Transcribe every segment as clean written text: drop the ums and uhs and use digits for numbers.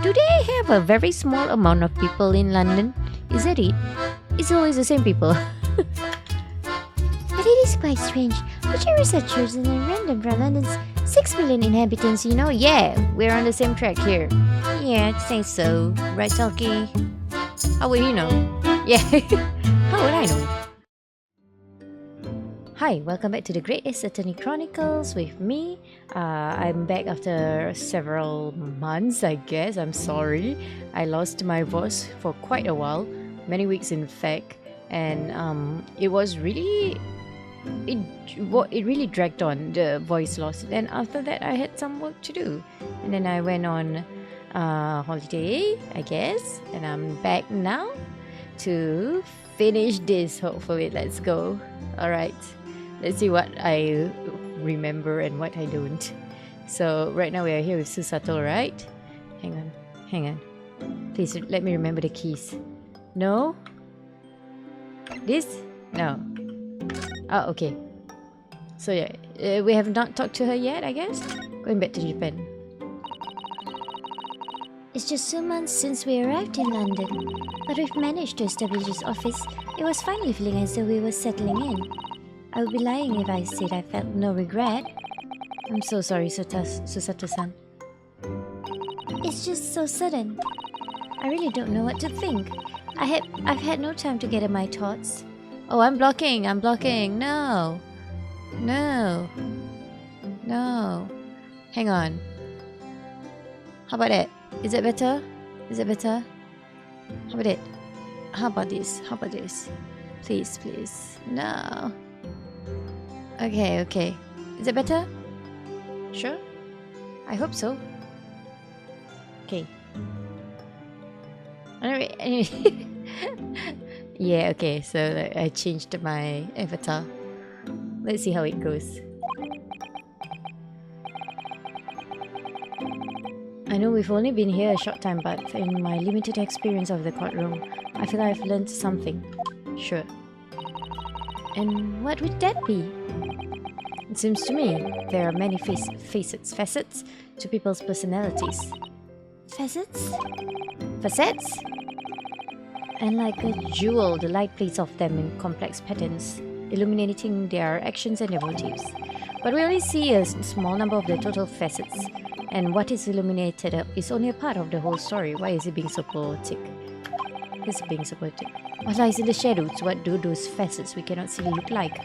Do they have a very small amount of people in London? Is that it? It's always the same people. But it is quite strange. Which researchers and random from London's 6 million inhabitants, you know? Yeah, we're on the same track here. Yeah, I'd say so. Right, Skulky? How would you know? Yeah, how would I know? Hi, welcome back to the Great Ace Attorney Chronicles with me. I'm back after several months, I guess. I'm sorry. I lost my voice for quite a while, many weeks in fact, and it was really it really dragged on, the voice loss. Then after that I had some work to do, and then I went on holiday, I guess, and I'm back now to finish this. Hopefully, let's go. All right, let's see what I remember and what I don't. So right now we are here with Susato, right? Hang on, please let me remember the keys. No, this, no. Oh, okay. So yeah, we have not talked to her yet, I guess. Going back to Japan. It's just 2 months since we arrived in London, but we've managed to establish this office. It was finally feeling as though we were settling in. I would be lying if I said I felt no regret. I'm so sorry, Susato-san. It's just so sudden. I really don't know what to think. I've had no time to gather my thoughts. Oh, I'm blocking. No. Hang on. How about that? Is it better? How about it? How about this? Please. No. Okay. Is it better? Sure? I hope so. Okay. Anyway. Yeah, okay, so I changed my avatar. Let's see how it goes. I know we've only been here a short time, but in my limited experience of the courtroom, I feel I've learned something. Sure. And what would that be? It seems to me there are many facets to people's personalities. Facets? Facets? And like a jewel, the light plays off them in complex patterns, illuminating their actions and their motives. But we only see a small number of the total facets, and what is illuminated is only a part of the whole story. Why is it being so poetic? What lies in the shadows? What do those facets we cannot see look like?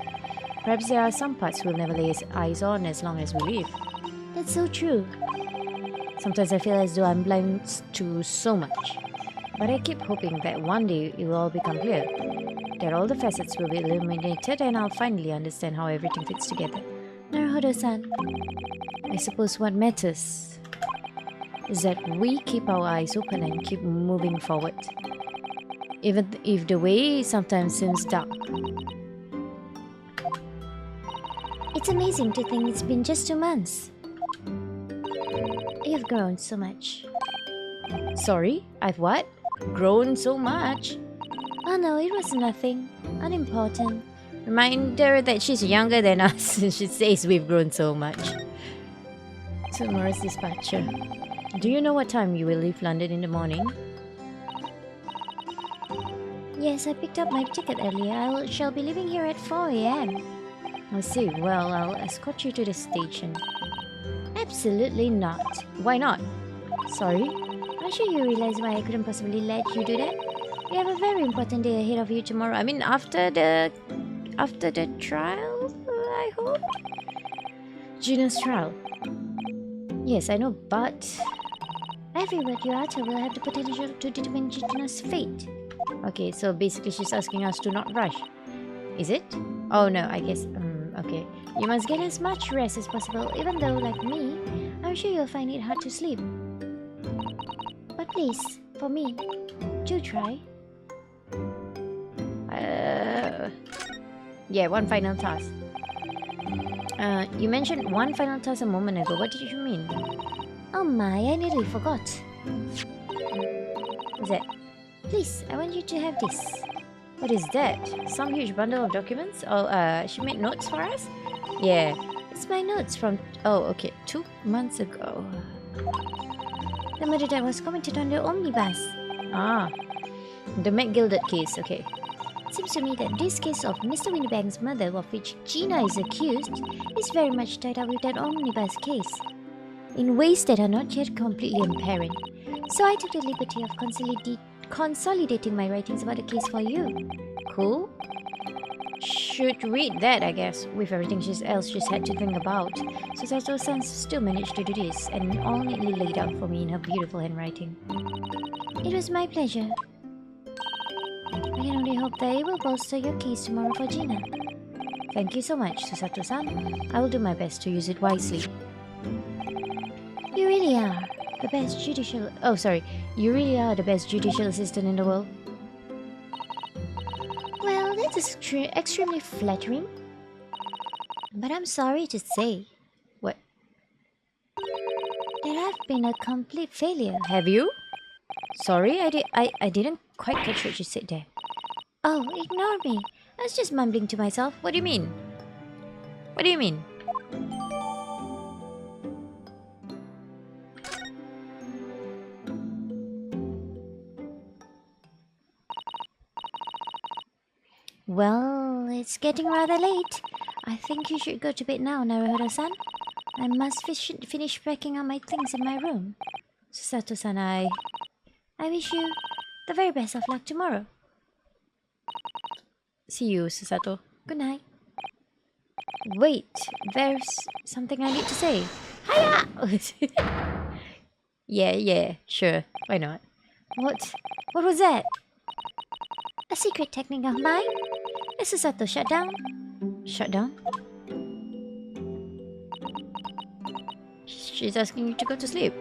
Perhaps there are some parts we'll never lay eyes on as long as we live. That's so true. Sometimes I feel as though I'm blind to so much. But I keep hoping that one day it will all become clear, that all the facets will be illuminated and I'll finally understand how everything fits together. Naruhodo-san. I suppose what matters is that we keep our eyes open and keep moving forward, even if the way sometimes seems dark. It's amazing to think it's been just 2 months. You've grown so much. Sorry? I've what? Grown so much? Oh no, it was nothing. Unimportant. Remind her that she's younger than us. She says we've grown so much. Tomorrow's dispatcher. Do you know what time you will leave London in the morning? Yes, I picked up my ticket earlier. I shall be leaving here at 4 a.m. I see. Well, I'll escort you to the station. Absolutely not. Why not? Sorry? I'm sure you realize why I couldn't possibly let you do that. You have a very important day ahead of you tomorrow. I mean, after the trial, I hope? Gina's trial. Yes, I know, but every word you utter will have the potential to determine Gina's fate. Okay, so basically she's asking us to not rush. Is it? Oh no, I guess, okay. You must get as much rest as possible, even though, like me, I'm sure you'll find it hard to sleep. But please, for me, do try. Yeah, one final task. You mentioned one final task a moment ago. What did you mean? Oh my, I nearly forgot. What's that? Please, I want you to have this. What is that? Some huge bundle of documents? Oh, she made notes for us? Yeah. It's my notes from... Oh, okay. 2 months ago. The murder that was committed on the omnibus. Ah, the McGilded case, okay. Seems to me that this case of Mr. Windibank's murder, of which Gina is accused, is very much tied up with that omnibus case, in ways that are not yet completely apparent. So I took the liberty of consolidating my writings about the case for you. Cool. Should read that, I guess, with everything else she's had to think about. Susato-san still managed to do this, and all neatly laid out for me in her beautiful handwriting. It was my pleasure. I can only hope that it will bolster your case tomorrow for Gina. Thank you so much, Susato-san. I will do my best to use it wisely. You really are the best judicial... Oh, sorry. You really are the best judicial assistant in the world. Well, that's extremely flattering. But I'm sorry to say... What? That I've been a complete failure. Have you? Sorry, I didn't quite catch what you said there. Oh, ignore me. I was just mumbling to myself. What do you mean? What do you mean? Well, it's getting rather late. I think you should go to bed now, Naruhodo-san. I must finish packing up my things in my room. Susato-san, I wish you the very best of luck tomorrow. See you, Susato. Good night. Wait, there's something I need to say. Hiya! Yeah, sure. Why not? What was that? A secret technique of mine? Is Susato shut down? Shut down? She's asking you to go to sleep.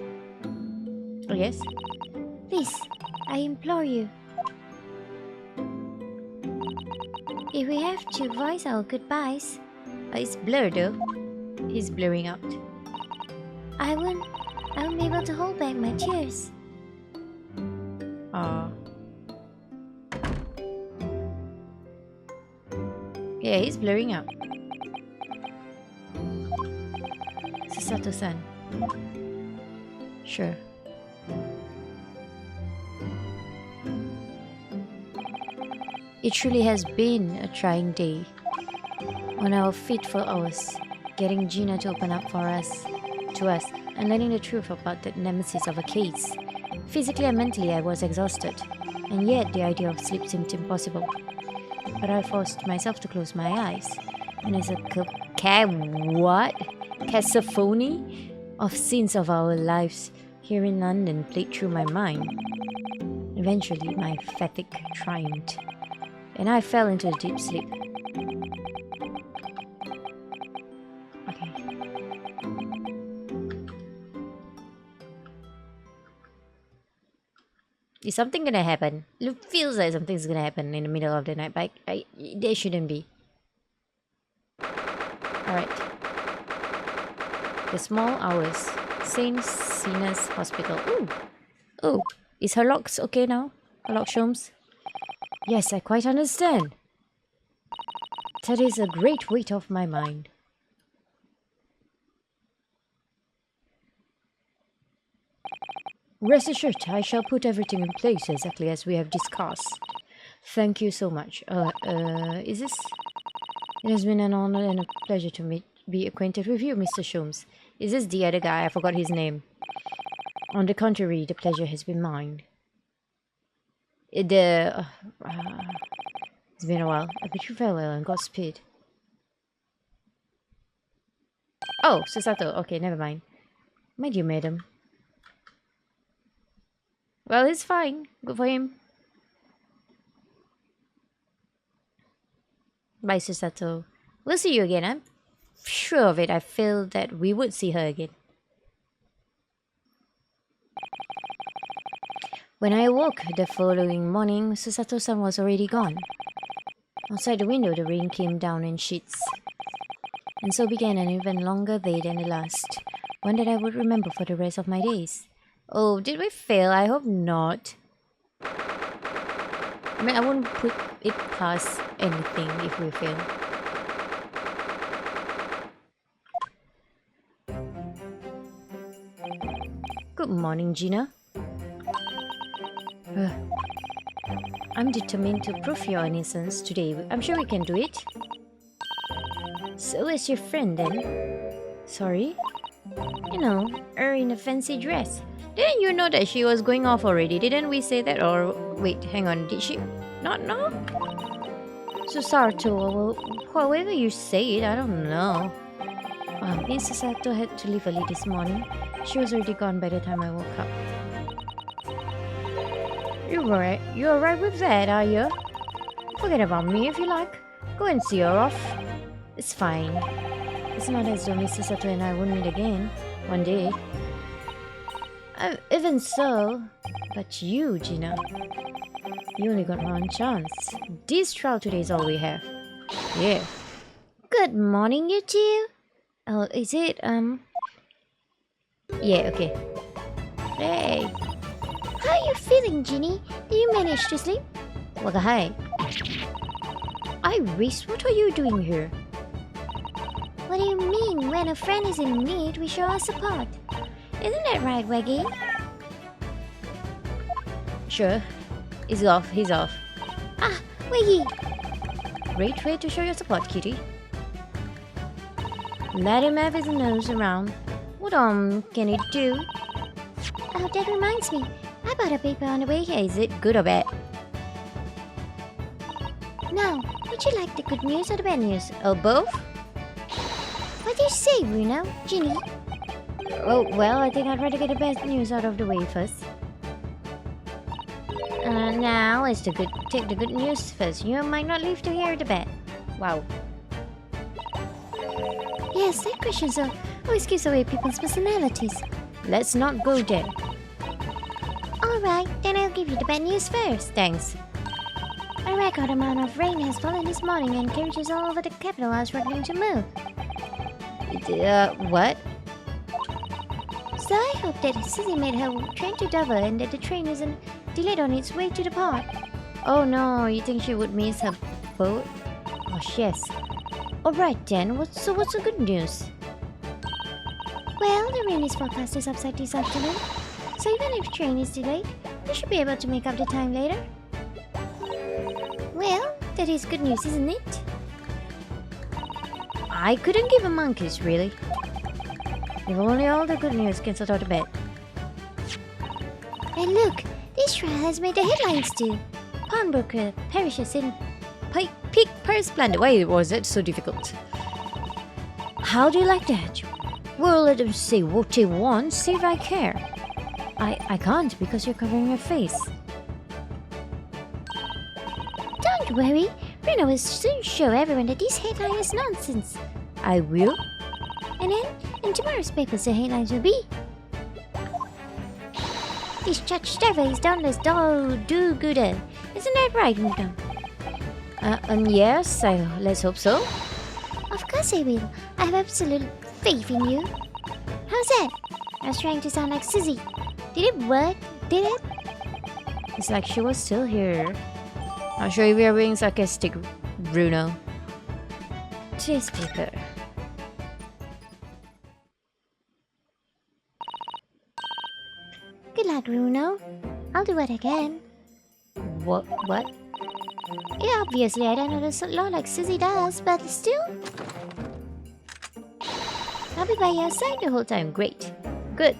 Oh, yes? Please, I implore you. If we have to voice our goodbyes... It's blurred though. It's blurring out. I won't be able to hold back my tears. Yeah, he's blurring out. Susato-san. Sure. It truly has been a trying day. On our feet for hours, getting Gina to open up to us, and learning the truth about that nemesis of a case. Physically and mentally, I was exhausted, and yet the idea of sleep seemed impossible. But I forced myself to close my eyes, and as a cacophony of scenes of our lives here in London played through my mind. Eventually, my fatigue triumphed, and I fell into a deep sleep. Okay. Is something gonna happen? It feels like something's gonna happen in the middle of the night, but there shouldn't be. Alright. The small hours. St. Cena's Hospital. Ooh! Oh, is Herlock okay now? Herlock Sholmes? Yes, I quite understand. That is a great weight off my mind. Rest assured, I shall put everything in place exactly as we have discussed. Thank you so much. Is this... It has been an honor and a pleasure to be acquainted with you, Mr. Sholmes. Is this the other guy? I forgot his name. On the contrary, the pleasure has been mine. It's been a while. I bid you farewell and Godspeed. Oh, Susato. Okay, never mind. My dear madam. Well, it's fine. Good for him. Bye, Susato. We'll see you again. I'm sure of it. I feel that we would see her again. When I awoke the following morning, Susato-san was already gone. Outside the window, the rain came down in sheets. And so began an even longer day than the last, one that I would remember for the rest of my days. Oh, did we fail? I hope not. I mean, I wouldn't put it past anything if we fail. Good Morning, Gina. I'm determined to prove your innocence today. I'm sure we can do it. So is your friend then? Sorry? You know, her in a fancy dress. Didn't you know that she was going off already? Didn't we say that? Or wait, hang on, did she not know? Susato, well, however you say it, I don't know. Miss Susato had to leave early this morning. She was already gone by the time I woke up. You're alright with that, are you? Forget about me if you like. Go and see her off. It's fine. It's not as though Mr. Sato and I won't meet again one day. Even so, but you, Gina, you only got one chance. This trial today is all we have. Yeah. Good morning, you two. Oh, is it, Yeah, okay. Hey. How are you feeling, Ginny? Did you manage to sleep? Well, hi. Iris, what are you doing here? What do you mean? When a friend is in need, we show our support. Isn't that right, Waggy? Sure. He's off. Ah, Waggy! Great way to show your support, kitty. Let him have his nose around. What can he do? Oh, that reminds me. I bought a paper on the way here. Is it good or bad? Now, would you like the good news or the bad news? Oh, both? What do you say, Bruno? Ginny? Oh, well, I think I'd rather get the bad news out of the way first. Now, let's take the good news first. You might not live to hear the bad. Wow. Yes, that question always gives away people's personalities. Let's not go there. Alright, then I'll give you the bad news first. Thanks. A record amount of rain has fallen this morning and carriages all over the capital are struggling to move. What? So I hope that Susie made her train to Dover and that the train isn't delayed on its way to the port. Oh no, you think she would miss her boat? Oh, yes. Alright then, what's the good news? Well, the rain is forecast to subside this afternoon, so even if the train is delayed, we should be able to make up the time later. Well, that is good news, isn't it? I couldn't give a monkeys, really. If only all the good news cancelled out of bed. And look, this trial has made the headlines too. Pawnbroker perishes in Pig purse plunder. Why was it so difficult? How do you like that? Well, let them say what they want, see if I care. I can't because you're covering your face. Don't worry, Bruno will soon show everyone that this headline is nonsense. I will? And then, in tomorrow's papers, the headlines will be: this Judge Trevor is downless do-gooder. Isn't that right, Bruno? Yes, let's hope so. Of course I will. I have absolute faith in you. How's that? I was trying to sound like Susie. Did it work? Did it? It's like she was still here. Not sure if we are being sarcastic, Bruno. Today's paper. Good luck, Bruno. I'll do what I can. What? Yeah, obviously I don't know the law like Susie does, but still. I'll be by your side the whole time. Great. Good.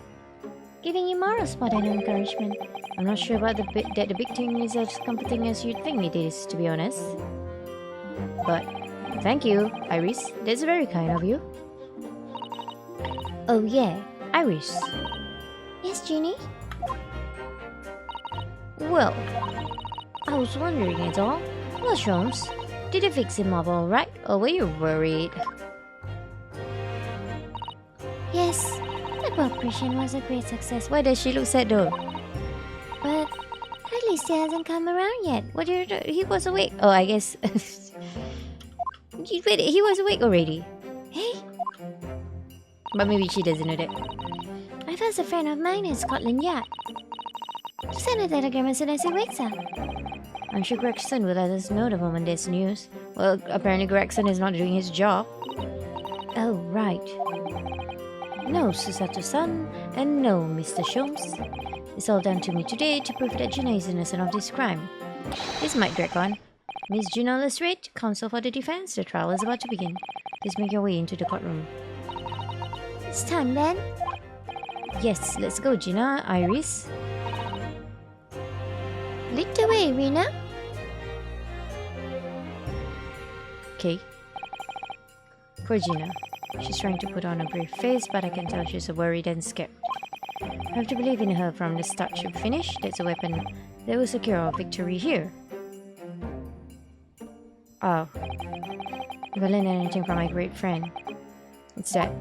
Giving you moral support and encouragement. I'm not sure about that the big thing is as comforting as you'd think it is, to be honest. But thank you, Iris. That's very kind of you. Oh yeah, Iris. Yes, Ginny? Well, I was wondering it all. Well, Shrooms, did you fix him up all right, or were you worried? Yes, the operation was a great success. Why does she look sad though? But at least he hasn't come around yet. What did you do? He was awake. Oh, I guess. Wait, he was awake already. Hey, But maybe she doesn't know that. I found a friend of mine in Scotland Yard. Send a telegram as soon as he wakes up. I'm sure Gregson will let us know the moment there's news. Well, apparently Gregson is not doing his job. Oh, right. No, Susato-san, And no, Mr. Sholmes. It's all down to me today to prove that Gina is innocent of this crime. This might drag on. Miss Gina Lestrade, counsel for the defense, the trial is about to begin. Please make your way into the courtroom. It's time then. Yes, let's go, Gina, Iris. Lead the way, Rena. Okay. Poor Gina. She's trying to put on a brave face, but I can tell she's worried and scared. I have to believe in her from the start to finish. That's a weapon that will secure our victory here. Oh. If I learned anything from my great friend, it's that.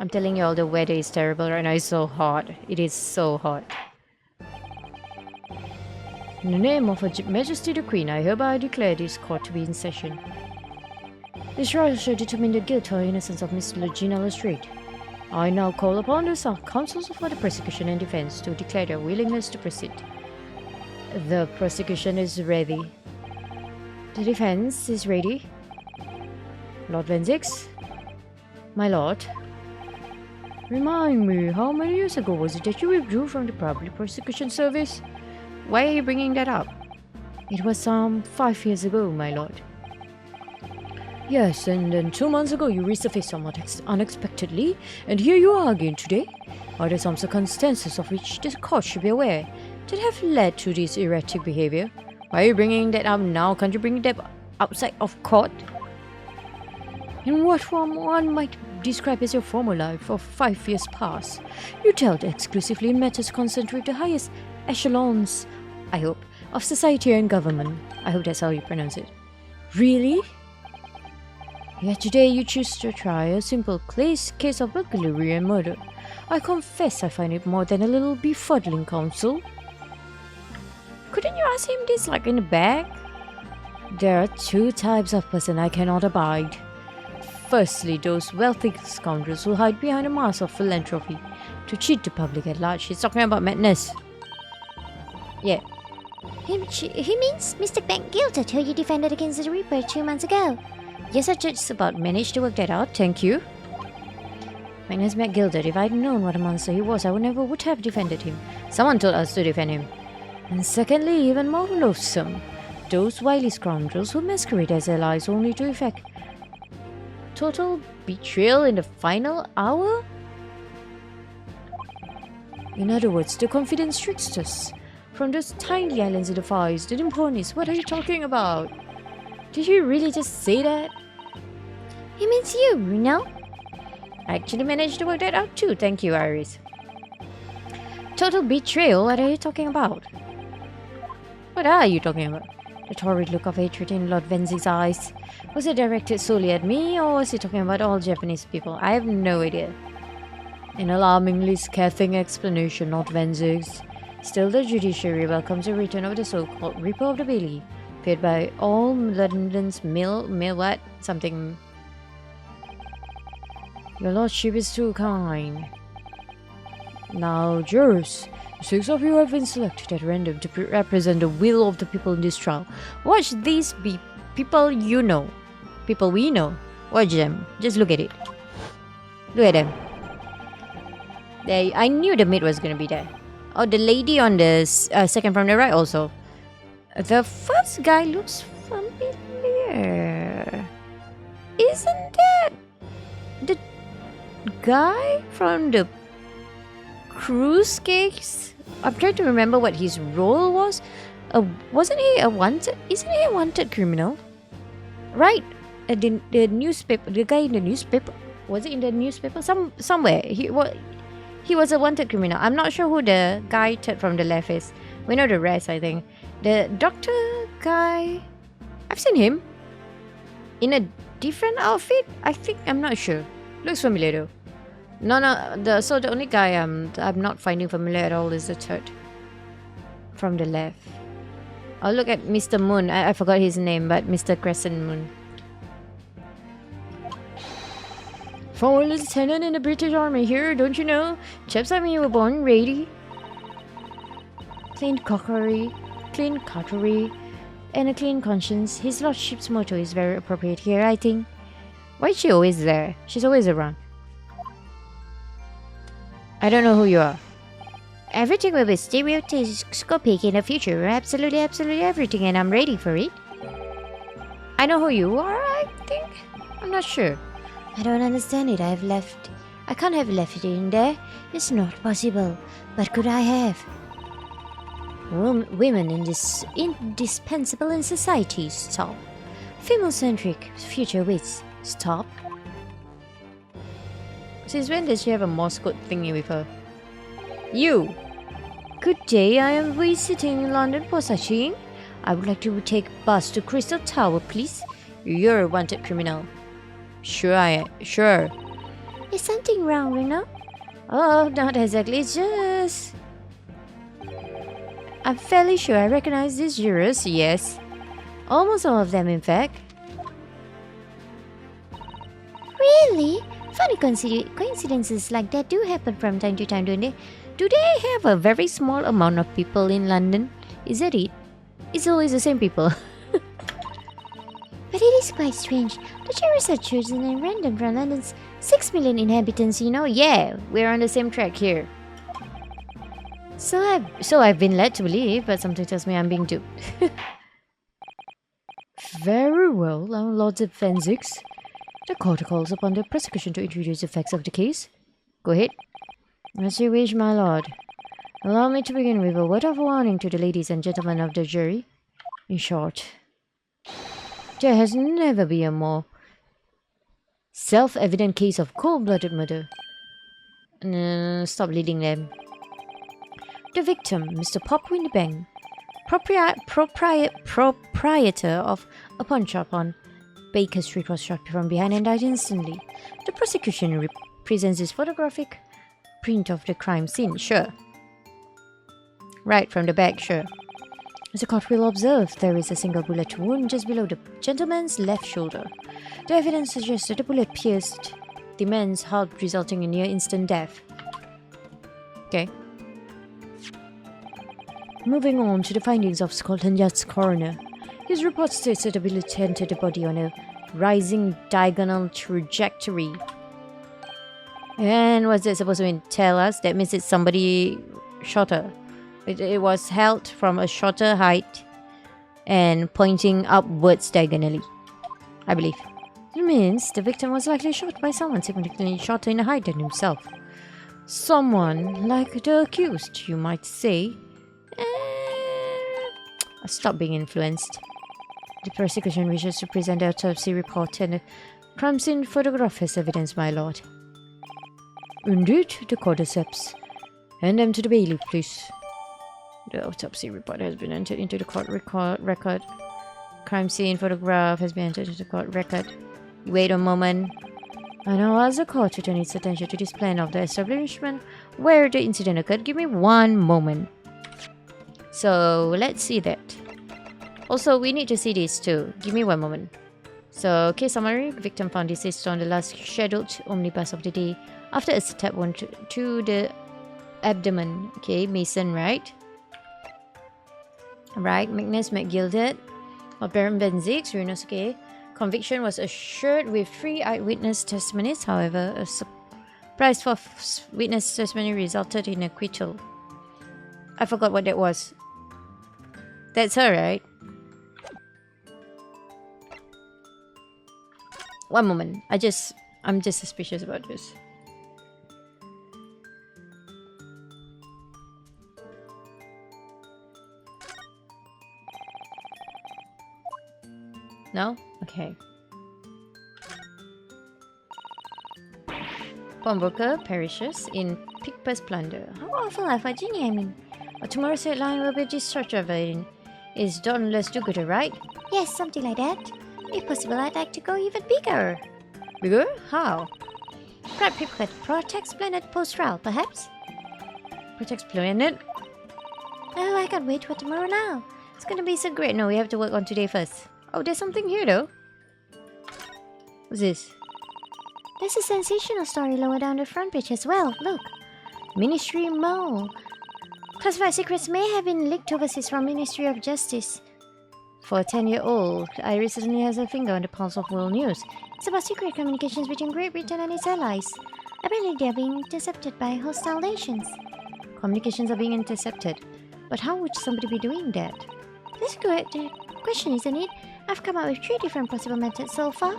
I'm telling you all, the weather is terrible right now. It's so hot. It is so hot. In the name of Her Majesty the Queen, I hereby declare this court to be in session. This trial shall determine the guilt or innocence of Miss Gina Lestrade. I now call upon the counsels for the prosecution and defense to declare their willingness to proceed. The prosecution is ready. The defense is ready. Lord Venzix? My lord? Remind me, how many years ago was it that you withdrew from the public prosecution service? Why are you bringing that up? It was some 5 years ago, my lord. Yes, and then 2 months ago you resurfaced somewhat unexpectedly, and here you are again today. Are there some circumstances of which the court should be aware that have led to this erratic behavior? Why are you bringing that up now? Can't you bring that outside of court? In what form one might describe as your former life of 5 years past? You dealt exclusively in matters concerned with the highest echelons, I hope, of society and government. I hope that's how you pronounce it. Really? Yet today you choose to try a simple case of burglary and murder. I confess I find it more than a little befuddling, counsel. Couldn't you ask him this like in the bag? There are 2 types of person I cannot abide. Firstly, those wealthy scoundrels who hide behind a mask of philanthropy to cheat the public at large. He's talking about madness. Yeah. He means Mr. McGilder, who you defended against the Reaper 2 months ago. Yes, I just about managed to work that out, thank you. Magnus McGilder, if I'd known what a monster he was, I would have defended him. Someone told us to defend him. And secondly, even more loathsome, those wily scoundrels who masquerade as allies only to effect total betrayal in the final hour? In other words, the confidence tricksters from those tiny islands in the Far East, the Nimponis. What are you talking about? Did you really just say that? He means you, Reno. I actually managed to work that out too, thank you, Iris. Total betrayal? What are you talking about? What are you talking about? The torrid look of hatred in Lord Venzig's eyes. Was it directed solely at me, or was he talking about all Japanese people? I have no idea. An alarmingly scathing explanation, Lord Venzig's. Still, the judiciary welcomes the return of the so-called Reaper of the Bailey, paid by all London's mill what? Something. Your lordship is too kind. Now, jurors, 6 of you have been selected at random to represent the will of the people in this trial. Watch these be people you know. People we know. Watch them. Just look at it. Look at them. I knew the maid was going to be there. Oh, the lady on the second from the right also. The first guy looks familiar. Isn't that the guy from the cruise case? I'm trying to remember what his role was. Wasn't he a wanted? Isn't he a wanted criminal? Right. The newspaper. The guy in the newspaper. Was it in the newspaper? Somewhere. He was a wanted criminal. I'm not sure who the guy from the left is. We know the rest, I think. The doctor guy, I've seen him in a different outfit. I think, I'm not sure. Looks familiar though. No. So the only guy I'm not finding familiar at all is the third from the left. I'll look at Mr. Moon. I forgot his name, but Mr. Crescent Moon. Former lieutenant in the British Army here, don't you know? Chaps like me were born ready. clean cookery, clean cutlery, and a clean conscience. His lordship's motto is very appropriate here, I think. Why is she always there? She's always around. I don't know who you are. Everything will be stereoscopic in the future. Absolutely everything, and I'm ready for it. I know who you are, I think. I'm not sure. I don't understand it. I can't have left it in there. It's not possible. But could I have? Women indispensable in society. Stop. Female-centric future wits. Stop. Since when does she have a Morse code thingy with her? You! Good day, I am visiting in London for sightseeing. I would like to take bus to Crystal Tower, please. You're a wanted criminal. Sure. Is something wrong, Rena? Oh, not exactly, it's just... I'm fairly sure I recognize these jurors, yes. Almost all of them, in fact. Really? Funny coincidences like that do happen from time to time, don't they? Do they have a very small amount of people in London? Is that it? It's always the same people. But it is quite strange. The jurors are chosen in random from London's 6 million inhabitants, you know? Yeah, we're on the same track here. So I've been led to believe, but something tells me I'm being duped. Very well, our Lords of Fenzix. The court calls upon the prosecution to introduce the facts of the case. Go ahead. As you wish, my lord. Allow me to begin with a word of warning to the ladies and gentlemen of the jury. In short, there has never been a more self-evident case of cold-blooded murder. Stop leading them. The victim, Mr. Pop Windybank, proprietor of a pawn shop on Baker Street, was shot from behind and died instantly. The prosecution presents this photographic print of the crime scene, sure. Right from the back, sure. As the court will observe, there is a single bullet wound just below the gentleman's left shoulder. The evidence suggests that the bullet pierced the man's heart, resulting in near-instant death. Okay. Moving on to the findings of Scotland Yard's coroner. His report states that the bullet entered the body on a rising diagonal trajectory. And what's that supposed to tell us? That means it's somebody shorter. It was held from a shorter height and pointing upwards diagonally, I believe. It means the victim was likely shot by someone significantly shorter in height than himself. Someone like the accused, you might say. Stop being influenced. The prosecution wishes to present the autopsy report and the crime scene photograph as evidence, my lord. Indeed, the court accepts. Hand them to the bailiff, please. The autopsy report has been entered into the court record. Crime scene photograph has been entered into the court record. Wait a moment. I now ask the court to turn its attention to this plan of the establishment where the incident occurred. Give me one moment. So, let's see that. Also, we need to see this too. Give me one moment. So, case summary. Victim found deceased on the last scheduled omnibus of the day after a stab wound to the abdomen. Okay, Mason, right? Right, Magnus McGilded. Baron Benzix, Runosuke. Conviction was assured with 3 eyewitness testimonies. However, a surprise for witness testimony resulted in acquittal. I forgot what that was. That's her, right? One moment. I'm just suspicious about this. No? Okay. Pawnbroker perishes in pickpocket plunder. How awful life, Virginia, I mean. Tomorrow's headline will be discharge of it. Is dauntless do-gooder, right? Yes, something like that. If possible, I'd like to go even bigger. Bigger? How? Prep pickpocket protects planet post-trial, perhaps? Protects planet? Oh, I can't wait for tomorrow now. It's gonna be so great. No, we have to work on today first. Oh, there's something here though. What's this? There's a sensational story lower down the front page as well. Look. Ministry Mall. Classified secrets may have been leaked overseas from Ministry of Justice. For a 10-year-old, Iris certainly has her finger on the pulse of world news. It's about secret communications between Great Britain and its allies. Apparently they are being intercepted by hostile nations. Communications are being intercepted. But how would somebody be doing that? That's a good question, isn't it? I've come up with 3 different possible methods so far.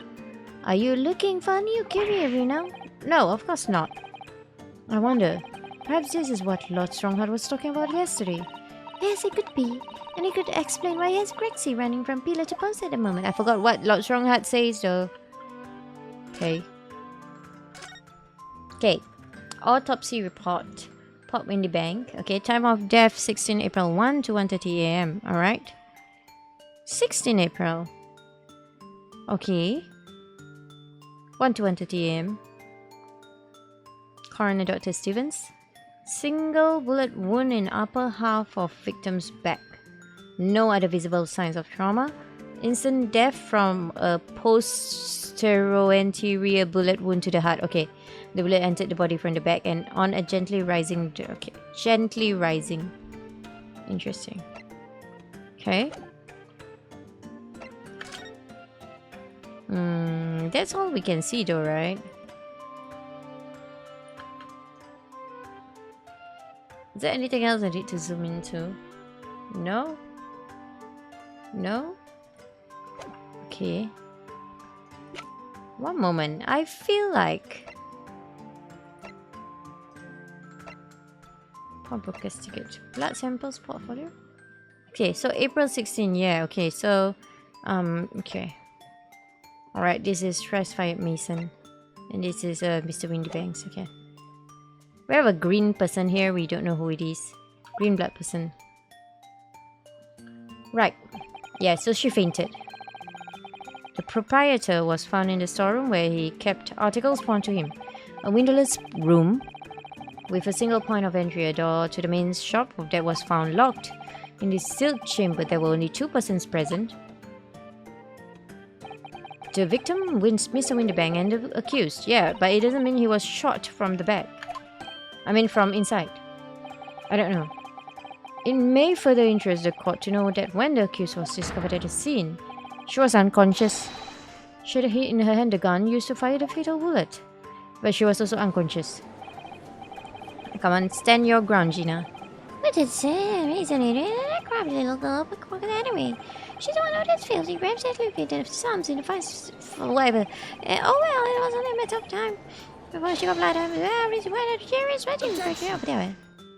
Are you looking for a new career, Reno? No, of course not. I wonder, perhaps this is what Lord Strongheart was talking about yesterday. Yes, it could be. And it could explain why he has Grexy running from pillar to post at the moment. I forgot what Lord Strongheart says though. Okay. Autopsy report. Pop in the bank. Okay, time of death 16 April 1 to 1:30 AM. Alright. 16 April. Okay. 1 to 1:30 AM. Coroner Dr. Stevens. Single bullet wound in upper half of victim's back. No other visible signs of trauma. Instant death from a posteroanterior bullet wound to the heart. Okay, the bullet entered the body from the back and on a gently rising. Okay, gently rising. Interesting. Okay. That's all we can see though, right? Is there anything else I need to zoom into? No? No? Okay. One moment. I feel like... Public ticket. Blood samples portfolio? Okay, so April 16, yeah, okay, so... okay. Alright, this is Stress-Fired Mason. And this is Mr. Windybanks, okay. We have a green person here, we don't know who it is. Green blood person. Right. Yeah, so she fainted. The proprietor was found in the storeroom where he kept articles pawned to him. A windowless room with a single point of entry, a door to the main shop that was found locked. In the sealed chamber, there were only 2 persons present. The victim, Mr. Windybank, and the accused. Yeah, but it doesn't mean he was shot from the back. I mean from inside. I don't know. It may further interest the court to know that when the accused was discovered at the scene, she was unconscious. She had in her hand the gun used to fire the fatal bullet, but she was also unconscious. Come on, stand your ground, Gina. But it's isn't it? That crabby little girl, but anyway. She's the one who did filthy grapes that located Psalms in the first whatever. Oh well, it was only a matter of time before she got blood over there.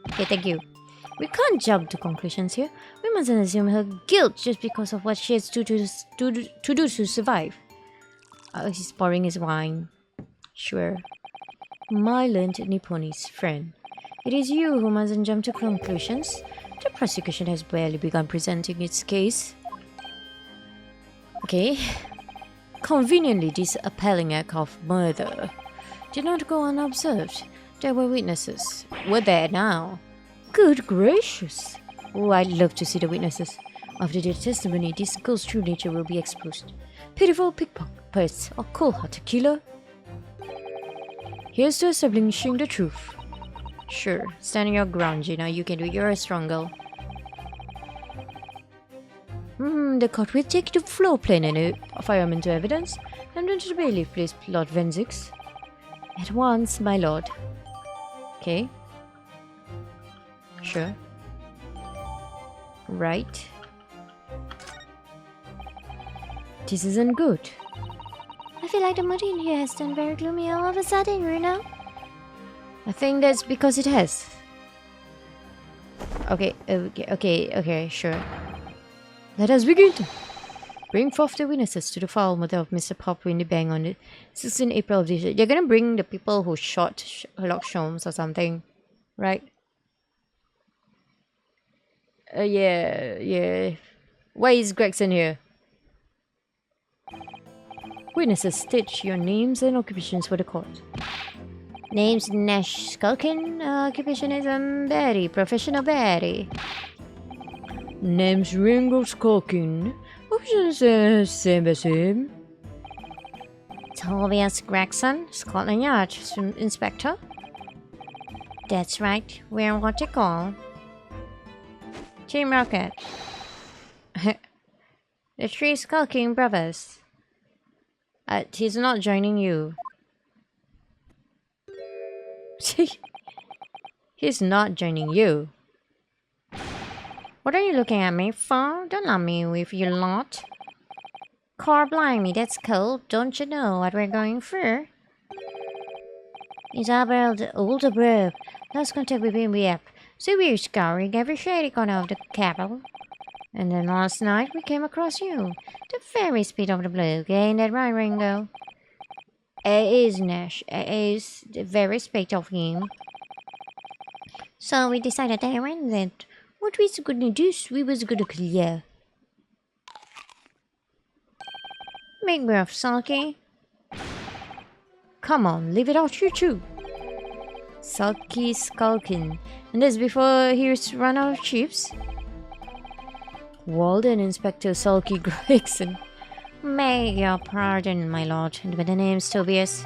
Okay, thank you. We can't jump to conclusions here. We mustn't assume her guilt just because of what she has to do to survive. He's pouring his wine. Sure. My learned Nipponese friend. It is you who mustn't jump to conclusions. The prosecution has barely begun presenting its case. Okay. Conveniently, this appalling act of murder did not go unobserved. There were witnesses. Were there now? Good gracious! Oh, I'd love to see the witnesses. After their testimony, this girl's true nature will be exposed. Pitiful pickpockets or cold-hearted killer? Here's to establishing the truth. Sure, stand your ground, Gina. You can do it. You're a strong girl. The court will take the floor plan and a fireman to evidence. And then to the bailiff, please, Lord Venzix. At once, my lord. Okay. Sure. Right. This isn't good. I feel like the mood in here has turned very gloomy all of a sudden, Reno. I think that's because it has. Okay, sure. Let us begin. Bring forth the witnesses to the foul murder of Mr. Pop Windybank on the 16th April of this year. You're gonna bring the people who shot Sherlock Holmes or something, right? Yeah. Why is Gregson here? Witnesses, state your names and occupations for the court. Name's Nash Skulkin. Occupation is Betty. Professional Betty. Name's Ringo Skulkin. Occupation is same as him. Tobias Gregson, Scotland Yard Inspector. That's right. We're what you call. Team Rocket. The three Skulkin Bruvvers. He's not joining you. He's not joining you. What are you looking at me for? Don't let me with you lot. Car blimey, that's cold. Don't you know what we're going through? Isabel, the older Bruv. Lost contact with him, yep. So we're scouring every shady corner of the capital. And then last night we came across you. The very speed of the blue. Ain't that right, Ringo? It is, Nash. It is the very speed of him. So we decided that what we was gonna do, we was gonna clear. Make me off, Sulky. Come on, leave it out, you two. Sulky Skulkin. And that's before he's run out of chips. Walden Inspector Sulky Gregson. May your pardon, my lord, but the name's Tobias.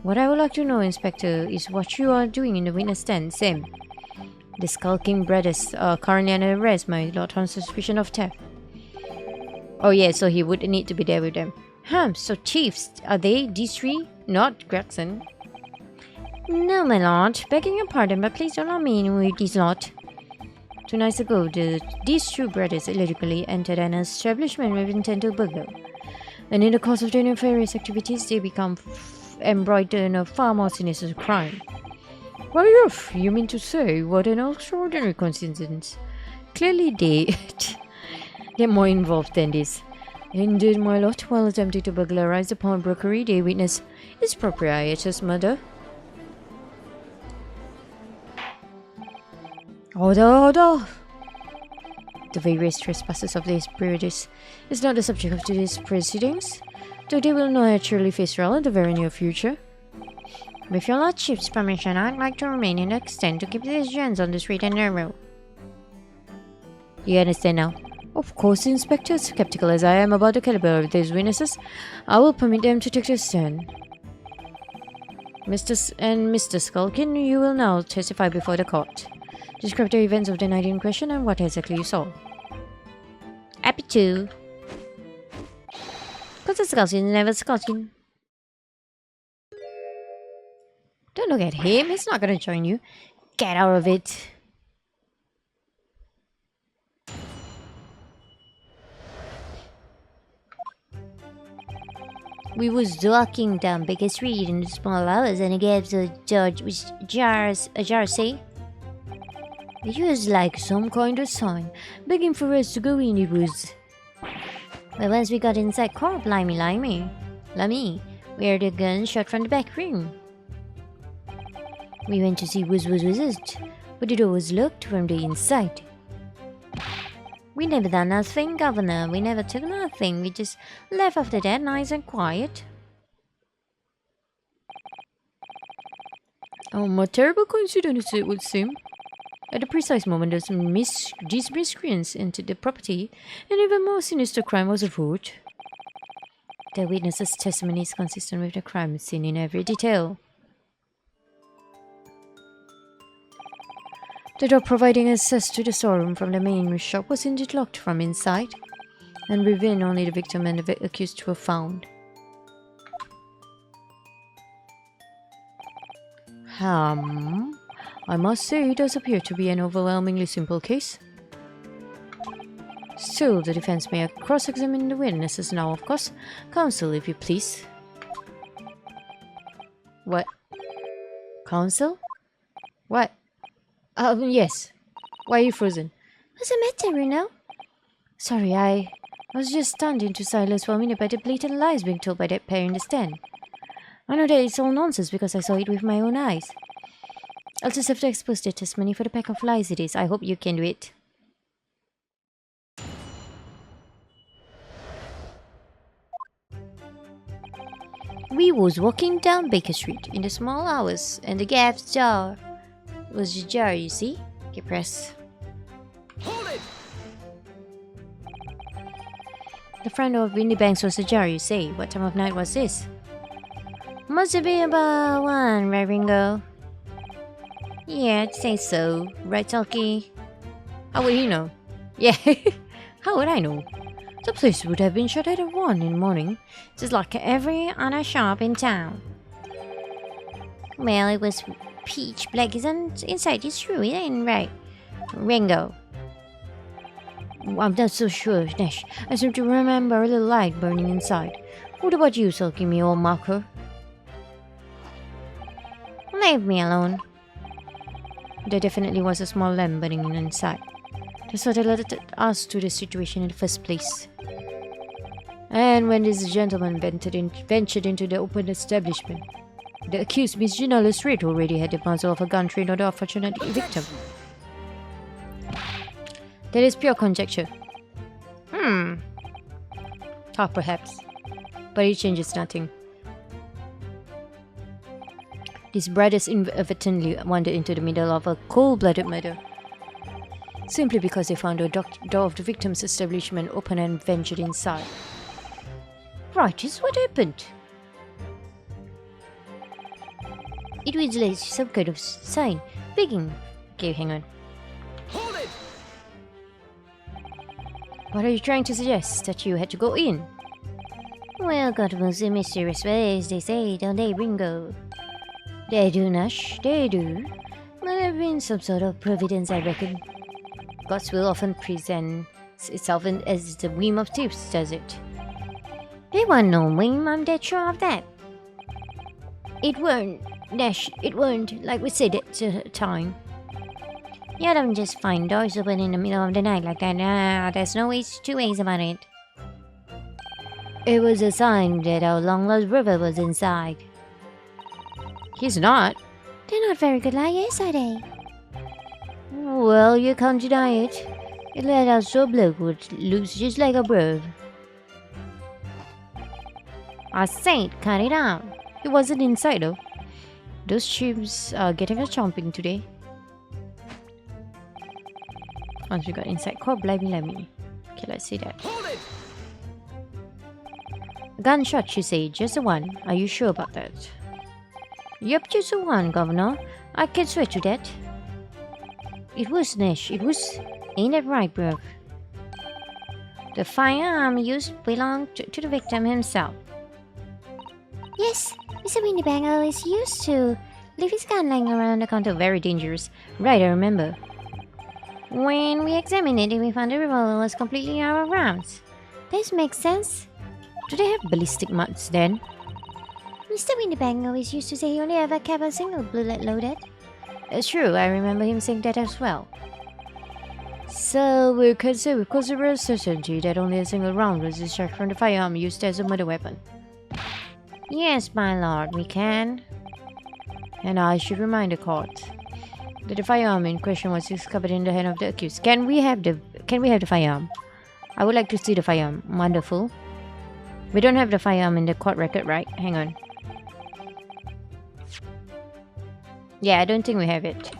What I would like to know, Inspector, is what you are doing in the witness stand, Sam. The Skulking brothers are currently under arrest, my lord, on suspicion of theft. Oh yeah, so he would need to be there with them. So chiefs, are they these three? Not Gregson. No, my lord, begging your pardon, but please don't let me in with these lot. 2 nights ago, these two brothers illegally entered an establishment with intent to burgle. And in the course of their nefarious activities, they become embroiled in a far more sinister crime. Why, you mean to say, what an extraordinary coincidence. Clearly they're more involved than this. Indeed, my lord, while attempting to burglarize the pawnbrokery, they witness its proprietor's murder. Order! The various trespasses of these brothers is not the subject of today's proceedings, though they will naturally face trial in the very near future. With your lordship's permission, I'd like to remain in the extent to keep these gents on the straight and narrow. You understand now? Of course, Inspector, skeptical as I am about the caliber of these witnesses, I will permit them to take their stand. Mr. Skulkin, you will now testify before the court. Describe the events of the night in question and what exactly you saw. Happy to. Cause the Skulkin never Skulkin. Don't look at him, he's not gonna join you. Get out of it. We was walking down Baker Street in the small hours and he gave the judge a jar, say? It was like some kind of sign, begging for us to go in the woods. But once we got inside, car blimey, we heard a gun shot from the back room. We went to see was it, but the door was locked from the inside. We never done nothing, Governor. We never took nothing. We just left after that, nice and quiet. Oh, a terrible coincidence it would seem. At the precise moment these miscreants entered the property, an even more sinister crime was afoot. The witness's testimony is consistent with the crime scene in every detail. The door providing access to the storeroom from the main shop was indeed locked from inside, and within only the victim and the accused were found. I must say it does appear to be an overwhelmingly simple case. Still, the defense may cross-examine the witnesses now, of course. Counsel, if you please. What? Counsel? What? Yes. Why are you frozen? What's the matter, Reno? Sorry, I was just stunned into silence for a minute by the blatant lies being told by that pair in the stand. I know that it's all nonsense because I saw it with my own eyes. I'll just have to expose their testimony for the pack of lies it is. I hope you can do it. We was walking down Baker Street in the small hours, and the gap's jar was a jar, you see? Okay, press. Hold it! The front door of Windy Banks was ajar, you say. What time of night was this? Must have been about 1, right, Ringo? Yeah, I'd say so. Right, Sulky? How would he know? Yeah, how would I know? The place would have been shut at 1 in the morning, just like every other shop in town. Well, it was pitch black isn't inside. It's true, it ain't right. Ringo. I'm not so sure, Nash. I seem to remember a little light burning inside. What about you, Sulky, me old marker? Leave me alone. There definitely was a small lamp burning inside. That's what alerted us to the situation in the first place. And when this gentleman ventured into the open establishment, the accused Miss Gina Lestrade already had the muzzle of a gun trained on the unfortunate victim. That is pure conjecture. Talk perhaps. But it changes nothing. These brothers inadvertently wandered into the middle of a cold-blooded murder. Simply because they found the door of the victim's establishment open and ventured inside. Right, just what happened? It was like some kind of sign. Begging. Okay, hang on. Hold it! What are you trying to suggest? That you had to go in? Well, God moves in mysterious ways, they say, don't they, Ringo? They do, Nash. They do. Might have been some sort of providence, I reckon. God's will often presents itself as the whim of tips, does it? It weren't no whim, I'm dead sure of that. It weren't, Nash. It weren't, like we said at the time. You don't just find doors open in the middle of the night like that. There's no two ways about it. It was a sign that our long-lost brother was inside. He's not. They're not very good liars, are they? Well, you can't deny it. It let out so blood would looks just like a bird. I said, cut it out. It wasn't inside though. Those chips are getting a chomping today. Once we got inside, call blimey. Okay, let's see that. Hold it! Gunshot, you say? Just the one. Are you sure about that? Yep, just the one, Governor. I can swear to that. It was, Nash. It was. Ain't that right, bruv? The firearm used belonged to the victim himself. Yes, Mr. Winnebago is used to leave his gun lying around the counter. Very dangerous. Right, I remember. When we examined it, we found the revolver was completely out of rounds. This makes sense. Do they have ballistic muds then? Mr. Winnebago always used to say he only ever kept a single bullet loaded. It's true, I remember him saying that as well. So we can say with considerable certainty that only a single round was discharged from the firearm used as a murder weapon. Yes, my lord, we can. And I should remind the court that the firearm in question was discovered in the hand of the accused. Can we have the firearm? I would like to see the firearm. Wonderful. We don't have the firearm in the court record, right? Hang on. Yeah, I don't think we have it.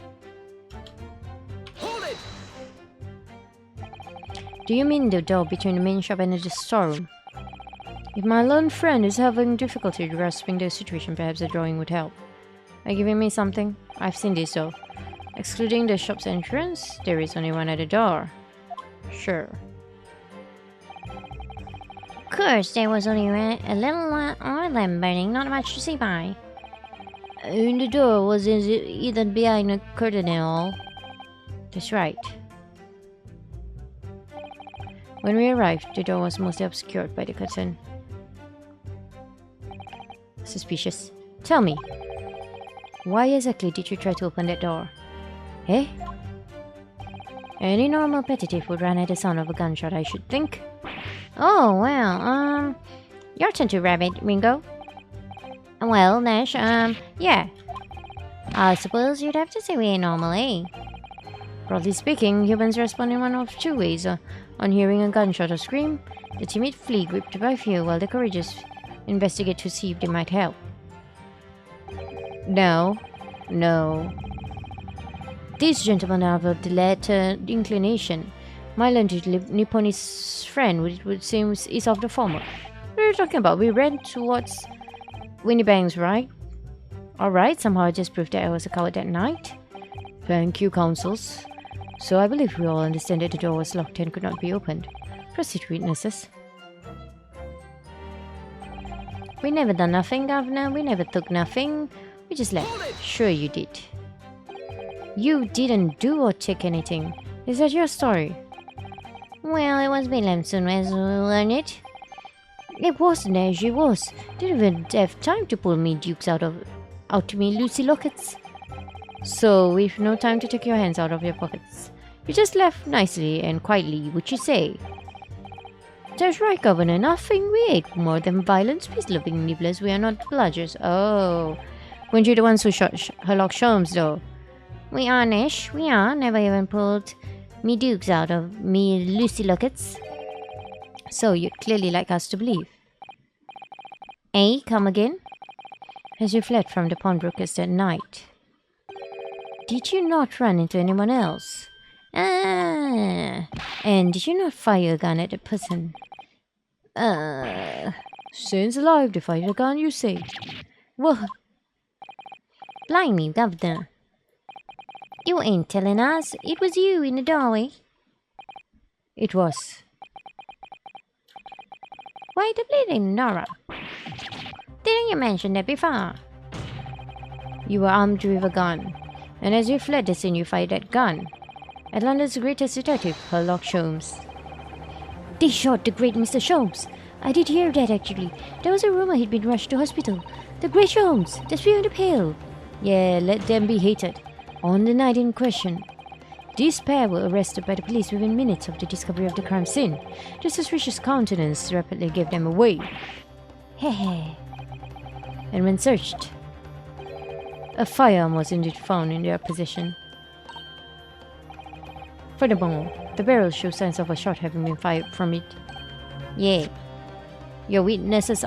Hold it! Do you mean the door between the main shop and the storeroom? If my learned friend is having difficulty grasping the situation, perhaps a drawing would help. Are you giving me something? I've seen this though. Excluding the shop's entrance, there is only one at the door. Sure. Of course, there was only a little oil lamp burning, not much to see by. And the door wasn't even behind a curtain at all. That's right. When we arrived, the door was mostly obscured by the curtain. Suspicious. Tell me, why exactly did you try to open that door? Eh? Any normal petitive would run at the sound of a gunshot, I should think. Oh, well, your turn to rabbit, Ringo. Well, Nash, yeah. I suppose you'd have to say we ain't normal, eh? Broadly speaking, humans respond in one of two ways. On hearing a gunshot or scream, the timid flee gripped by fear while the courageous investigate to see if they might help. No. These gentlemen have the latter inclination. My learned Nipponese friend would seem is of the former. What are you talking about? We ran towards Winnebago's, right? Alright, somehow I just proved that I was a coward that night. Thank you, counsels. So I believe we all understand that the door was locked and could not be opened. Proceed, witnesses. We never done nothing, Governor. We never took nothing. We just left. Sure you did. You didn't do or take anything. Is that your story? Well, it was William soon as we learned it. It wasn't as you was. Didn't even have time to pull me dukes out to me Lucy lockets. So we've no time to take your hands out of your pockets. You just left nicely and quietly, would you say? That's right, Governor. Nothing. We ain't more than violence, peace-loving nibblers. We are not bludgers. Oh. Weren't you the ones who shot Sherlock Holmes, though? We are, Nish. We are. Never even pulled me dukes out of me Lucy lockets. So you'd clearly like us to believe. Eh? Come again? As you fled from the pawnbrokers that night, did you not run into anyone else? Ah. And did you not fire a gun at the person? Since alive, they fired a gun, you say? What? Blimey, Governor. You ain't telling us. It was you in the doorway. It was. Why the bleeding, Nora? Didn't you mention that before? You were armed with a gun, and as you fled the scene, you fired that gun at London's greatest detective, Sherlock Holmes. They shot the great Mr. Holmes. I did hear that, actually. There was a rumor he'd been rushed to hospital. The great Holmes, that's beyond the pale. Yeah, let them be hated. On the night in question, these pair were arrested by the police within minutes of the discovery of the crime scene. The suspicious countenance rapidly gave them away. Hehe. And when searched, a firearm was indeed found in their possession. Furthermore, the barrel shows signs of a shot having been fired from it. Yeah. Your witnesses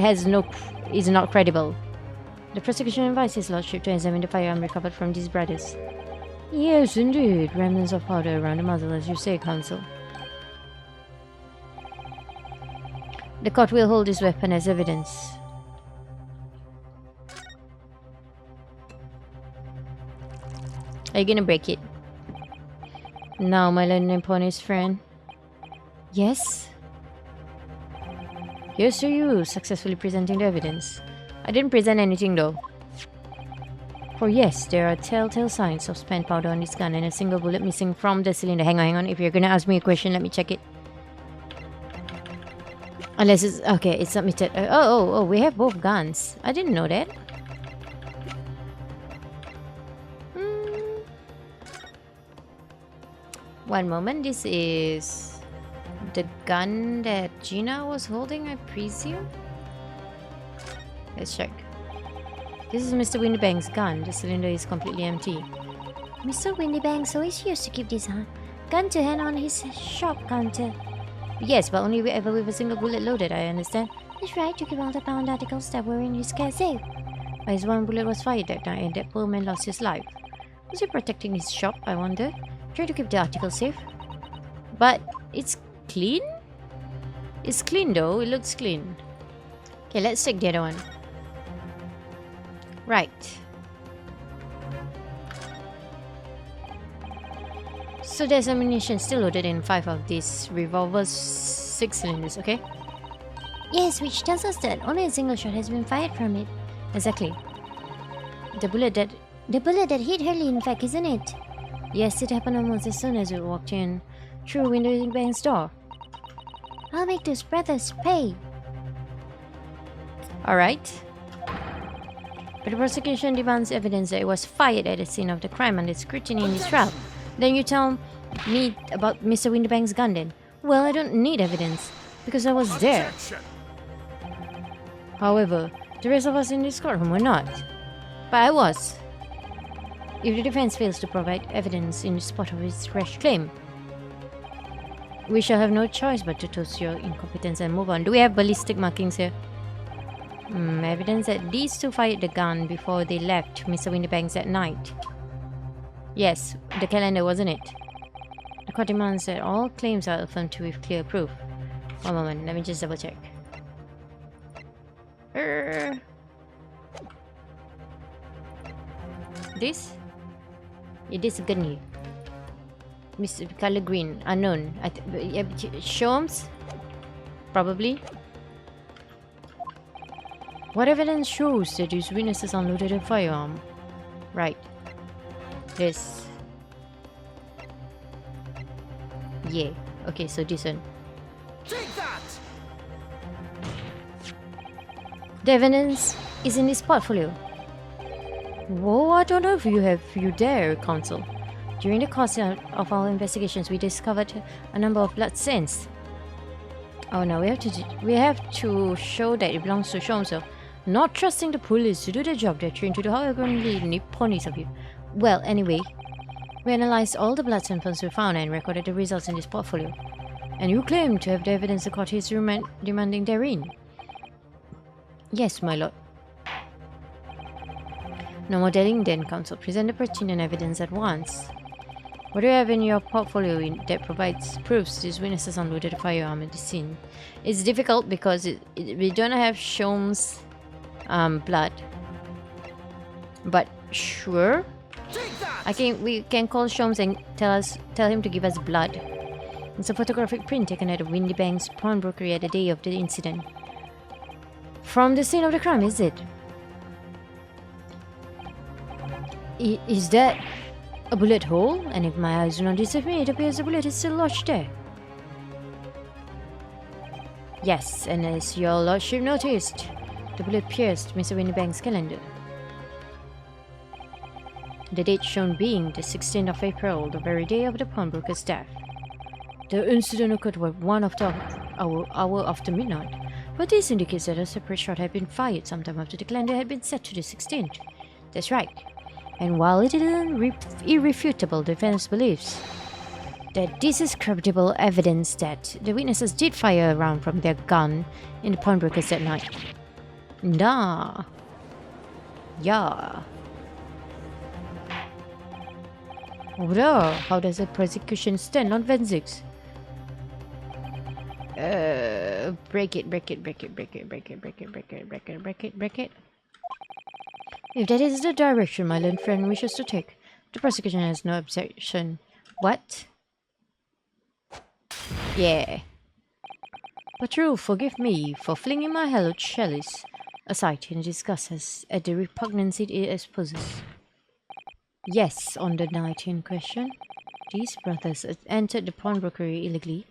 is not credible. The prosecution invites his lordship to examine the firearm recovered from these brothers. Yes, indeed. Remnants of powder around the muzzle, as you say, counsel. The court will hold this weapon as evidence. Are you gonna break it? Now, my learned upon his friend. Yes? Here's to you, successfully presenting the evidence. I didn't present anything though. For yes, there are telltale signs of spent powder on this gun and a single bullet missing from the cylinder. Hang on. If you're gonna ask me a question, let me check it. Unless it's... okay, it's submitted. Oh, we have both guns. I didn't know that. One moment, this is the gun that Gina was holding, I presume? Let's check. This is Mr. Windybank's gun. The cylinder is completely empty. Mr. Windybanks always used to keep this gun to hand on his shop counter. Yes, but only ever with a single bullet loaded, I understand. That's right, to keep all the bound articles that were in his care safe. But his one bullet was fired that night and that poor man lost his life. Was he protecting his shop, I wonder? Trying to keep the articles safe? But it's clean? It's clean though, it looks clean. Okay, let's check the other one. Right. So there's ammunition still loaded in 5 of these revolvers, 6 cylinders, okay? Yes, which tells us that only a single shot has been fired from it. Exactly. The bullet that hit Hurley, in fact, isn't it? Yes, it happened almost as soon as we walked in through Windybank's door. I'll make those brothers pay. Alright. But the prosecution demands evidence that it was fired at the scene of the crime under scrutiny in this trial. Then you tell me about Mr. Windybank's gun then. Well, I don't need evidence, because I was there. However, the rest of us in this courtroom were not. But I was. If the defense fails to provide evidence in support of its rash claim, we shall have no choice but to toast your incompetence and move on. Do we have ballistic markings here? Evidence that these two fired the gun before they left Mr. Windybanks that night. Yes, the calendar, wasn't it? The court demands that all claims are affirmed to with clear proof. One moment, let me just double check. This? It is a gun here. Mr. Color green, unknown. Sholmes? Probably. What evidence shows that these witnesses unloaded a firearm? Right. This. Yeah. Okay, so this one. Take that! The evidence is in this portfolio. Whoa, I don't know if you dare, Counsel. During the course of our investigations, we discovered a number of blood stains. Oh no, we have to show that it belongs to Shomso. Not trusting the police to do the job they're trained to do. How Nipponis of you? Well, anyway, we analyzed all the blood samples we found and recorded the results in this portfolio. And you claim to have the evidence the court is demanding therein. Yes, my lord. No more dallying then, Counsel. Present the pertinent evidence at once. What do you have in your portfolio that provides proofs these witnesses unloaded a firearm at the scene? It's difficult because we don't have Shom's blood. But sure, we can call Shom's and tell him to give us blood. It's a photographic print taken at the Windy Bank's pawnbrokery at the day of the incident. From the scene of the crime, is it? Is that a bullet hole? And if my eyes do not deceive me, it appears the bullet is still lodged there. Yes, and as your lordship noticed, the bullet pierced Mr. Windybank's calendar. The date shown being the 16th of April, the very day of the pawnbroker's death. The incident occurred at 1 hour after midnight, but this indicates that a separate shot had been fired sometime after the calendar had been set to the 16th. That's right. And while it is an irrefutable defense believes that this is credible evidence that the witnesses did fire a round from their gun in the pawnbrokers that night. Nah. Yeah. Order. How does the prosecution stand on Venzix? Break it. If that is the direction my learned friend wishes to take, the prosecution has no objection. What? Yeah. But you forgive me for flinging my hallowed chalice aside in disgust at the repugnancy it exposes. Yes, on the night in question, these brothers entered the pawnbrokery illegally,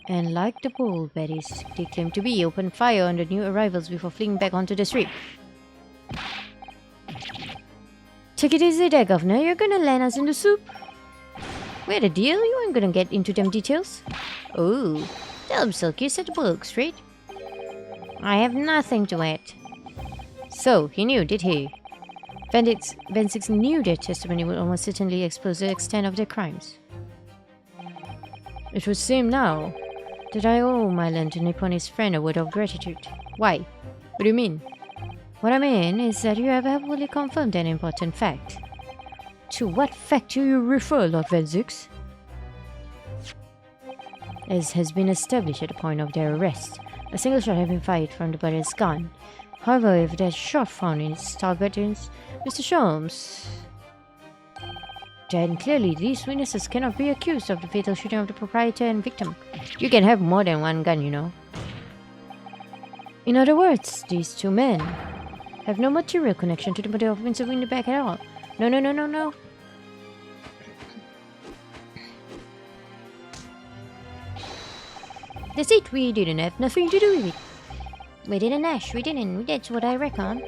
and like the bull baddies they claim to be, opened fire on the new arrivals before fleeing back onto the street. Take it easy there, Governor. You're gonna land us in the soup. Wait, a deal? You ain't gonna get into them details? Oh, tell him, Silky, set the book straight. I have nothing to add. So, he knew, did he? Venzix knew their testimony would almost certainly expose the extent of their crimes. It would seem now that I owe my land to Nippon's friend a word of gratitude. Why? What do you mean? What I mean is that you have happily confirmed an important fact. To what fact do you refer, Lord Venzix? As has been established at the point of their arrest, a single shot had been fired from the brother's gun. However, if that shot found in its target is Mr. Sholmes, then clearly these witnesses cannot be accused of the fatal shooting of the proprietor and victim. You can have more than one gun, you know. In other words, these two men have no material connection to the murder of Mr. Windybank at all. No. That's it, we didn't have nothing to do with it. We didn't, Ash, we didn't. That's what I reckon.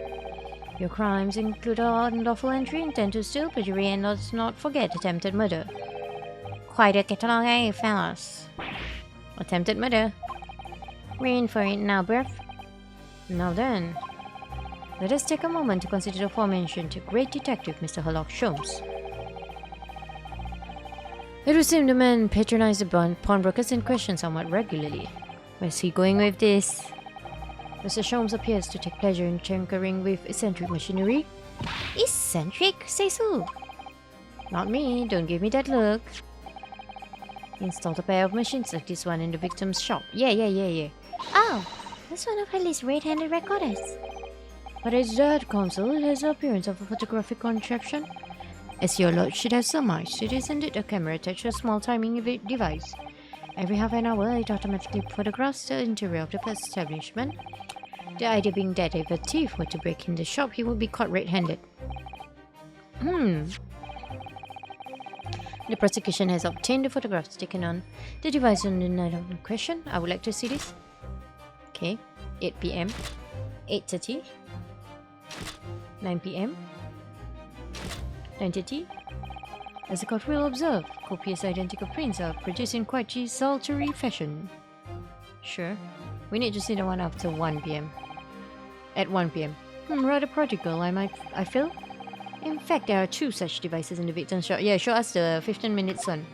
Your crimes include unlawful entry, intent to steal, perjury, and let's not forget attempted murder. Quite a catalog, eh, fellas? Attempted murder. We're in for it now, bruv. Now then, let us take a moment to consider the aforementioned great detective, Mr. Herlock Sholmes. It would seem the man patronized the pawnbrokers in question somewhat regularly. Where's he going with this? Mr. Sholmes appears to take pleasure in tinkering with eccentric machinery. Eccentric? Says who? Not me, don't give me that look. He installed a pair of machines like this one in the victim's shop. Yeah. Oh, that's one of Haley's red-handed recorders. What is that, Counsel? It has the appearance of a photographic contraption. As your lord should have surmised, it is indeed a camera attached to a small timing device. Every half an hour, it automatically photographs the interior of the establishment. The idea being that if a thief were to break in the shop, he would be caught red-handed. The prosecution has obtained the photographs taken on the device on the night of the question. I would like to see this. Okay, 8 p.m., 8:30, 9 p.m., 9:30. As the court will observe, copious identical prints are produced in quite desultory fashion. Sure, we need to see the one after 1 p.m. At 1 p.m. Rather prodigal, I feel. In fact, there are 2 such devices in the victim's shop. Yeah, show us the 15 minutes one.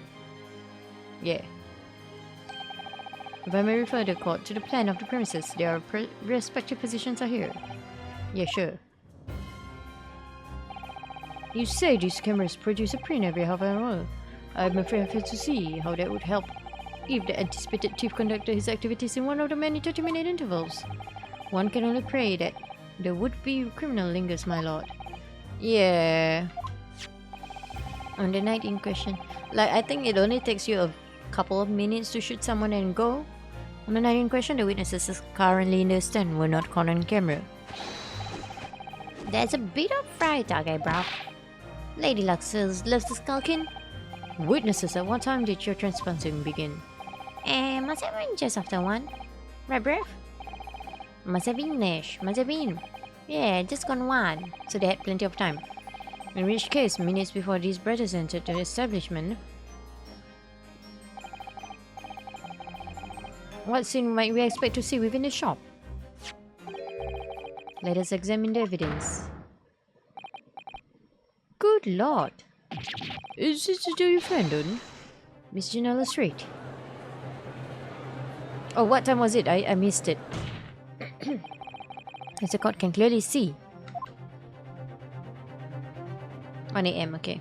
Yeah. If I may refer the court to the plan of the premises, their respective positions are here. Yeah, sure. You say these cameras produce a print every half an hour. I'm afraid I fail to see how that would help if the anticipated thief conducted his activities in one of the many 30-minute intervals. One can only pray that the would-be criminal lingers, my lord. Yeah. On the night in question, like, I think it only takes you a couple of minutes to shoot someone and go. On the night in question, the witnesses currently in the stand were not caught on camera. There's a bit of fright, okay, bro. Lady Luxus loves the Skulkin. Witnesses, at what time did your transplanting begin? Must have been just after 1. Right, bruv? Must have been, Nash. Must have been. Yeah, just gone 1. So they had plenty of time. In which case, minutes before these brothers entered the establishment, what scene might we expect to see within the shop? Let us examine the evidence. Good lord! Is this the defendant? Miss Janella Street. Oh, what time was it? I missed it. As the court can clearly see. 1 a.m., okay.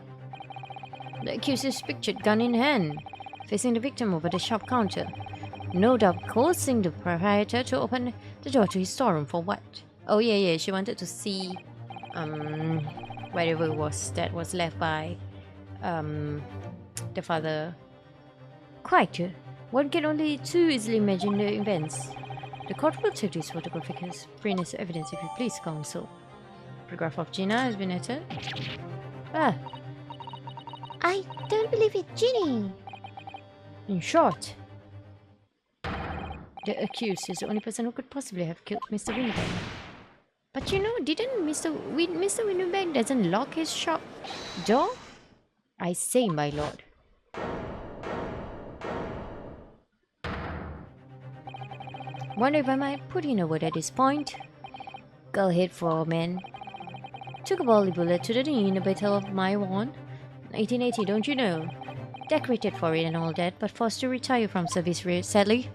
The accused is pictured gun in hand, facing the victim over the shop counter. No doubt coercing the proprietor to open the door to his storeroom for what? Oh yeah, she wanted to see whatever it was that was left by the father. Quite. One can only too easily imagine the events. The court will take this photographic print as evidence if you please, counsel. Photograph of Gina has been entered. I don't believe it, Ginny. In short, the accused is the only person who could possibly have killed Mr. Winterberg. But you know, didn't Mr. Winterberg doesn't lock his shop door? I say, my lord. Wonder if I might put in a word at this point. Go ahead, foreman. Took a volley bullet to the knee in the Battle of Maiwan, 1880, don't you know? Decorated for it and all that, but forced to retire from service, sadly.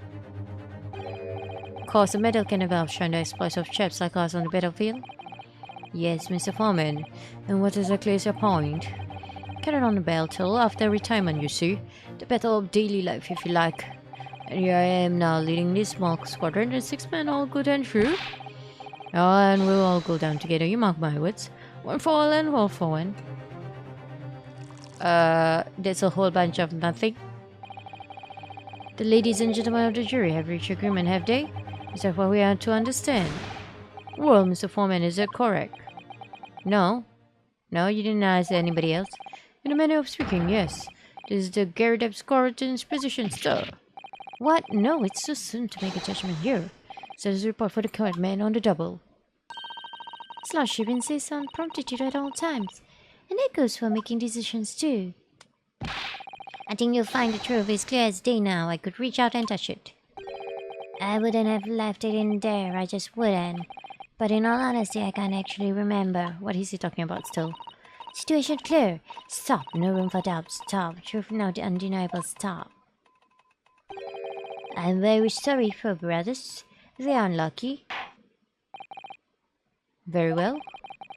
Course, a medal can never outshine the exploits of chaps like us on the battlefield. Yes, Mr. Foreman. And what exactly is your point? Carried on the battle after retirement, you see. The battle of daily life, if you like. And here I am now leading this small squadron and 6 men, all good and true. Oh, and we'll all go down together, you mark my words. One for all and all for one. That's a whole bunch of nothing. The ladies and gentlemen of the jury have reached agreement, have they? Is that what we are to understand? Well, Mr. Foreman, is that correct? No. No, you didn't ask anybody else. In a manner of speaking, yes. This is the Garrett Scorton's position, sir. What? No, it's too soon to make a judgment here. Says report for the court man on the double. His lordship insists on promptitude at all times, and that goes for making decisions too. I think you'll find the truth is clear as day now. I could reach out and touch it. I wouldn't have left it in there, I just wouldn't. But in all honesty, I can't actually remember. What is he talking about still? Situation clear. Stop, no room for doubt. Stop, truth now the undeniable. Stop. I'm very sorry for brothers. They are unlucky. Very well.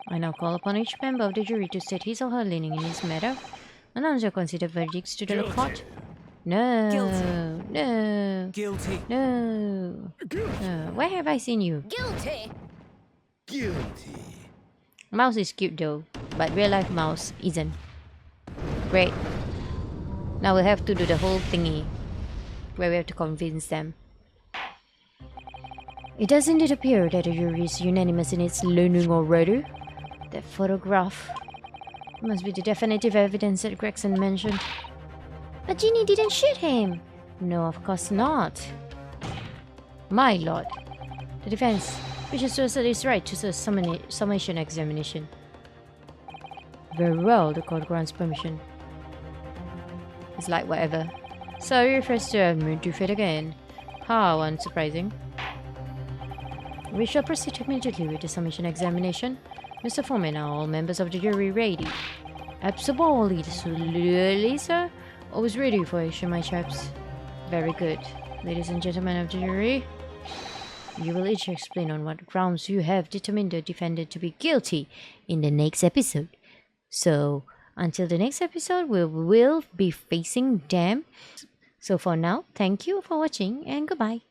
I now call upon each member of the jury to state his or her leaning in this matter. Announce your considered verdicts to the court. No. Guilty. No. Guilty. No. Where have I seen you? Guilty. Guilty. Mouse is cute though, but real life Mouse isn't. Great. Now we'll have to do the whole thingy where we have to convince them. It does indeed appear that the jury is unanimous in its learning already. That photograph must be the definitive evidence that Gregson mentioned. But Ginny didn't shoot him. No, of course not. My lord, the defense wishes to assert its right to a summation examination. Very well, the court grants permission. It's like whatever. So he refers to admit to it again. How unsurprising. We shall proceed immediately with the summation examination. Mr. Foreman, are all members of the jury ready? Absolutely, sir. Always ready for action, my chaps. Very good. Ladies and gentlemen of the jury, you will each explain on what grounds you have determined the defendant to be guilty in the next episode. So, until the next episode, we will be facing them. So for now, thank you for watching and goodbye.